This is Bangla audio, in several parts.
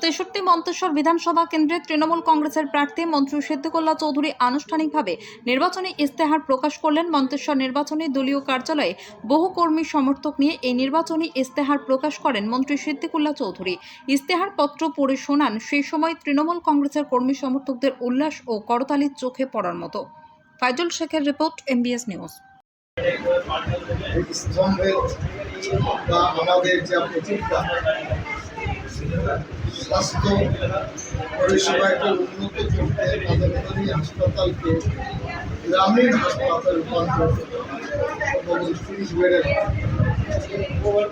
263 মন্তেশ্বর বিধানসভা কেন্দ্রে তৃণমূল কংগ্রেসের প্রার্থী মন্ত্রী সিদ্দিকুল্লাহ চৌধুরী আনুষ্ঠানিকভাবে নির্বাচনী ইস্তেহার প্রকাশ করলেন। মন্তেশ্বর নির্বাচনী দলীয় কার্যালয়ে বহু কর্মী সমর্থক নিয়ে এই নির্বাচনী ইস্তেহার প্রকাশ করেন মন্ত্রী সিদ্দিকুল্লাহ চৌধুরী। ইস্তেহার পত্র পড়ে শোনান। সেই সময় তৃণমূল কংগ্রেসের কর্মী সমর্থকদের উল্লাস ও করতালির চোখে পড়ার মতো। ফাইজুল শেখের রিপোর্ট, MBS নিউজ। আমাদের যা প্রতিজ্ঞা স্বাস্থ্য পরিষেবাকে উন্নত করতে রাজধানী হাসপাতালকে গ্রামীণ হাসপাতাল রূপান্তর এবং 30 বেডের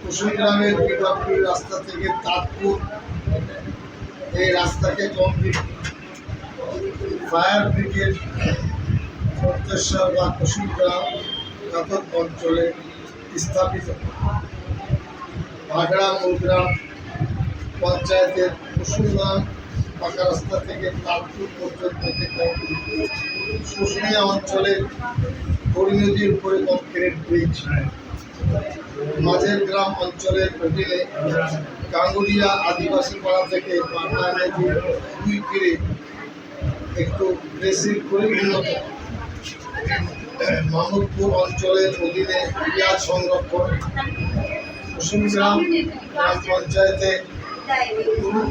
কুসুমগ্রামের বিভাগপুর রাস্তা থেকে তাঁতপুর এই রাস্তাকে কমপ্লিট ফায়ার ব্রিগেড মন্তেশ্বর বা কুসুমগ্রাম কাতক অঞ্চলে স্থাপিত ভাগড়া মূলগ্রাম পঞ্চায়েতের কুসুমগ্রাম পাকা রাস্তা থেকে তাঁতপুর পর্যন্ত শুশুনিয়া অঞ্চলের হরি নদীর উপরে কংক্রিট ব্রিজ, মাঝের গ্রাম অঞ্চলের অধীনে গাঙ্গুলিয়া আদিবাসী পাড়া থেকে পাকা নদীর 2 তীরে একটু বেশি করে উন্নত মাহমুদপুর অঞ্চলের অধীনে পেঁয়াজ সংরক্ষণ, কুসুমগ্রাম গ্রাম পঞ্চায়েতে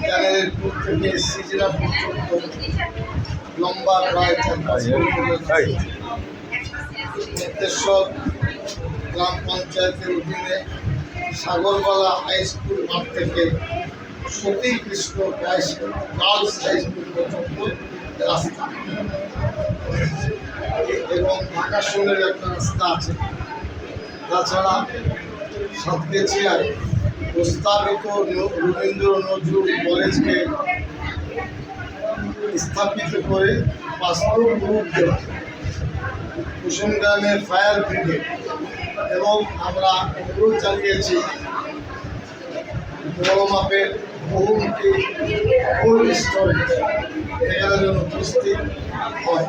ক্যানেলের পুর থেকে সিজরা পর্যন্ত লম্বা প্রায় 4 কিলোমিটার। মন্তেশ্বর গ্রাম পঞ্চায়েতের অধীনে সাগরবালা হাই স্কুল মাঠ থেকে সতী কৃষ্ণ গার্লস হাই স্কুল পর্যন্ত রাস্তা এবং ঢাকা শহরের একটা রাস্তা আছে। তাছাড়া সাতগেছিয়ায় প্রস্তাবিত রবীন্দ্র নজরুল কলেজকে স্থাপিত করে বাস্তব রূপ দেওয়া, কুসুমগ্রামের ফায়ার ব্রিগেড এবং আমরা অনুরোধ জানিয়েছি বড় মাপের বহুমুখী কোল্ড স্টোরেজ এখানে যেন উপস্থিত হয়।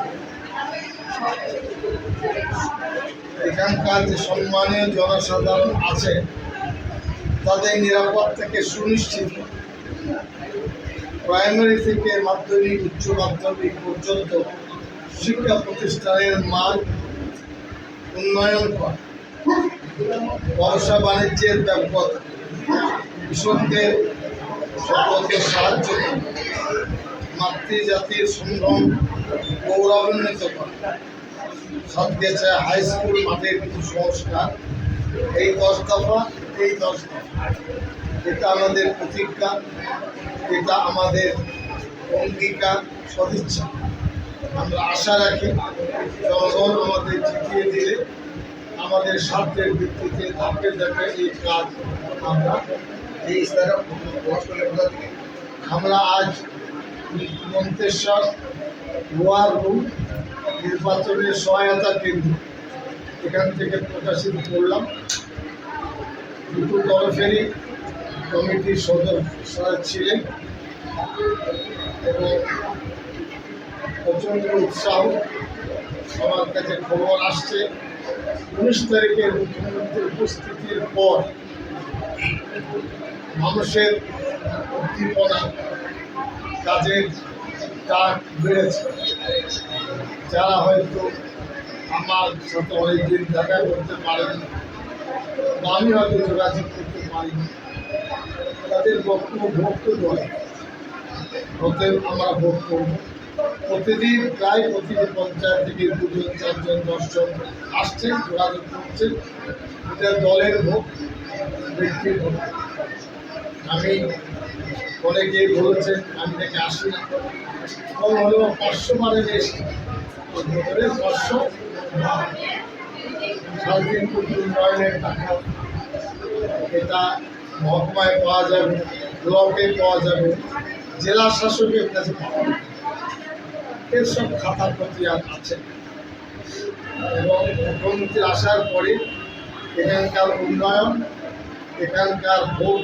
এখানকার যে সম্মানীয় জনসাধারণ আছে তাদের নিরাপত্তাকে সুনিশ্চিত, প্রাইমারি থেকে মাধ্যমিক উচ্চ মাধ্যমিক পর্যন্ত শিক্ষা প্রতিষ্ঠানের মান উন্নয়ন করা, ব্যবসা বাণিজ্যের ব্যাপক, কৃষকদের সর্বত সাহায্য করা, মাতৃজাতির সম্ভ্রম গৌরবান্বিত করা, সাতগেছা হাই স্কুল মাঠের কিছু সংস্কার, এই 10 দফা এটা আমাদের প্রতিজ্ঞা, এটা আমাদের অঙ্গীকার, সদিচ্ছা। আমরা আশা রাখি জনগণ আমাদের জিতিয়ে দিলে আমাদের স্বার্থের ভিত্তিতে ধাপে ধাপে এই কাজ আমরা আজ মন্তেশ্বর লোয়ার রুম নির্বাচনের সহায়তা কেন্দ্র এখান থেকে প্রকাশিত করলাম। দুটো তরফেরই কমিটির সদস্যরা ছিলেন এবং প্রচণ্ড উৎসাহ। আমার কাছে খবর আসছে 19 তারিখের মুখ্যমন্ত্রীর উপস্থিতির পর মানুষের উদ্দীপনা, কাজের ডাক বেড়েছে। যারা হয়তো আমার সাথে অনেকদিন দেখা করতে পারেন বা আমি হয়তো যোগাযোগ করতে পারিনি, তাদের বক্তব্য ভোট তো নয়, অতএব আমরা ভোট করব। প্রতিদিন প্রায় প্রতিটি পঞ্চায়েত থেকে 2 জন 4 জন 10 জন আসছেন, যোগাযোগ করছেন। এটা দলের ভোট, ব্যক্তির ভোট। আমি অনেকেই বলেছেন আমি থেকে আসি না, কম হলেও 500 বারে বেশি 500 সারাদিন উন্নয়নের টাকা এটা মহকুমায় পাওয়া যাবে, ব্লকে পাওয়া যাবে, জেলা শাসকের কাছে পাওয়া যাবে। এর সব খাতা প্রতি আছে এবং মুখ্যমন্ত্রী আসার পরে এখানকার উন্নয়ন, এখানকার ভোট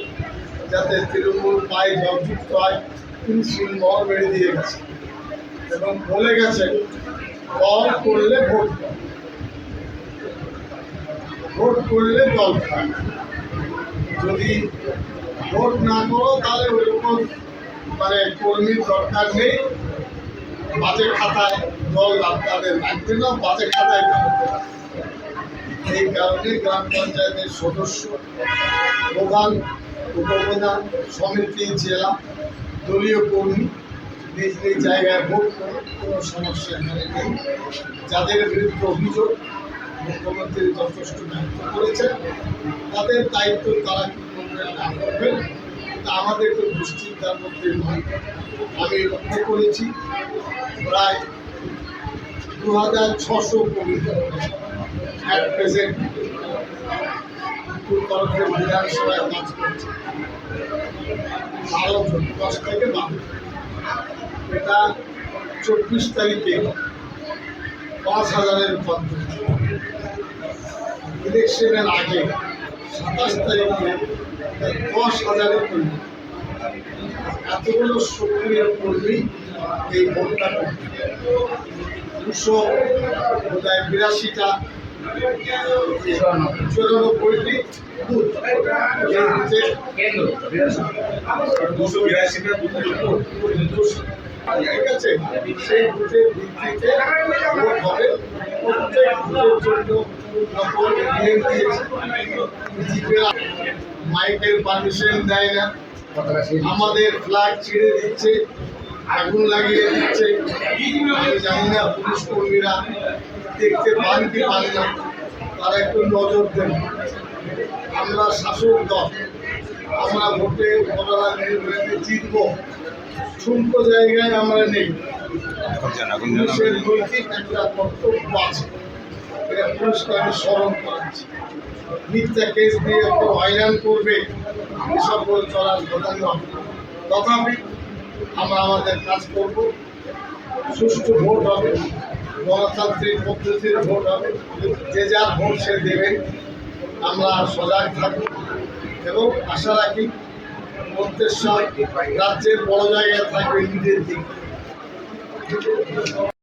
যাতে তৃণমূল পায়ে জবযুক্ত হয় তিনি সিলমোহর বেড়ে দিয়ে গেছে এবং বলে গেছেন দল করলে ভোট, ভোট করলে দল খায়, যদি ভোট না করো তাহলে ওইরকম মানে কর্মীর দরকার নেই, বাজে খাতায় দল তাদের রাখবে না, বাজে খাতায় থাকবে। এই কারণে গ্রাম পঞ্চায়েতের সদস্য, প্রধান, উপপ্রধান, সমিতি, জেলা, দলীয় কর্মী নিজ নিজ জায়গায় ভোট করে, কোনো সমস্যা এখানে নেই। যাদের বিরুদ্ধে অভিযোগ মুখ্যমন্ত্রী যথেষ্ট ব্যক্ত করেছেন, তাদের দায়িত্ব তারা কী করবেন না করবেন তা আমাদের তো দুশ্চিন্তার মধ্যে নয়। আমি লক্ষ্য করেছি প্রায় 2600 কর্মী অ্যাট প্রেজেন্ট তরফের বিধানসভায় কাজ করছে, 12 জন, 10 থেকে 12। এটা 24 তারিখে 5000-এর রূপান্তর, ইলেকশনের আগে 27 তারিখে 10,000-এর কর্মী। এতগুলো সক্রিয় কর্মী এই ভোটটা করবে। 282টা 94টি বুথ, ঠিক আছে, সেই বুথের ভিত্তিতে ভোট হবে। প্রত্যেক বুথের জন্য নিয়ম দিয়েছে, মাইকের পারমিশন দেয় না, আমাদের ফ্ল্যাগ ছিঁড়ে দিচ্ছে, আগুন লাগিয়ে দিচ্ছে। আমি জানি না পুলিশ কর্মীরা দেখতে পান কি পান না, তারা একটু নজর দেন। আমরা শাসক দল, আমরা ভোটে ভোটাররা নির্বাচনে জিতব, ছোট্ট জায়গায় আমরা নেই। পুলিশের নৈতিক একটা কর্তব্য আছে, এটা পুলিশকে আমি স্মরণ করাচ্ছি। মিথ্যা কেস দিয়ে একটু হয়রান করবে, এসব করে চলার কথা নয়। তথাপি আমরা আমাদের কাজ করব, সুষ্ঠু ভোট হবে, গণতান্ত্রিক পদ্ধতির ভোট হবে, যে যার ভোট সে দেবে। আমরা সজাগ থাকব এবং আশা রাখি মন্তেশ্বর রাজ্যের বড় জায়গায় থাকবে নিজের দিক।